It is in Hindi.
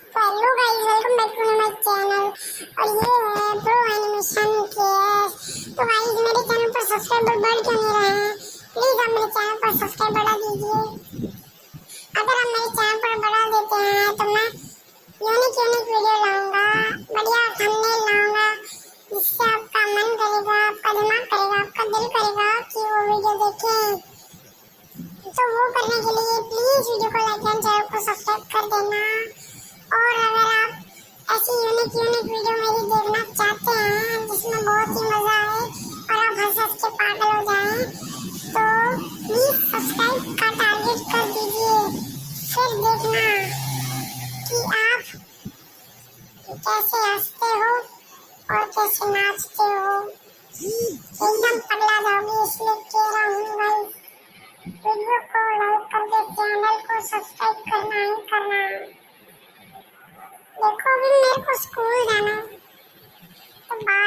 तो hello guys, welcome back to my channel. और ये है प्रो एनिमेशन केस। तो गाइस, मेरे चैनल पर सब्सक्राइबर बढ़ क्यों नहीं रहे हैं? प्लीज आप मेरे चैनल पर सब्सक्राइब बढ़ा दीजिए। अगर आप मेरे चैनल पर बढ़ा देते हैं तो मैं यूनिक यूनिक वीडियो लाऊंगा, बढ़िया थंबनेल लाऊंगा, जिससे आपका मन करेगा, आपका दिमाग करेगा, आपका दिल करेगा कि वो वीडियो देखें। तो वो करने के लिए प्लीज वीडियो को लाइक एंड चैनल को सब्सक्राइब कर देना। और अगर आप ऐसी यूनिक यूनिक वीडियो मेरी देखना चाहते हैं जिसमें बहुत ही मजा आए और आप हंस हंस के पागल हो जाएं, तो प्लीज सब्सक्राइब का टारगेट कर दीजिए। फिर देखना कि आप कैसे हंसते हो और कैसे नाचते हो, एकदम पगला जाओगे। इसलिए कह रहा हूँ भाई, वीडियो को लाइक कर दे, चैनल को सब्सक्राइब करना ही करना। देखो अभी मेरे को स्कूल जाना है, तो बाय।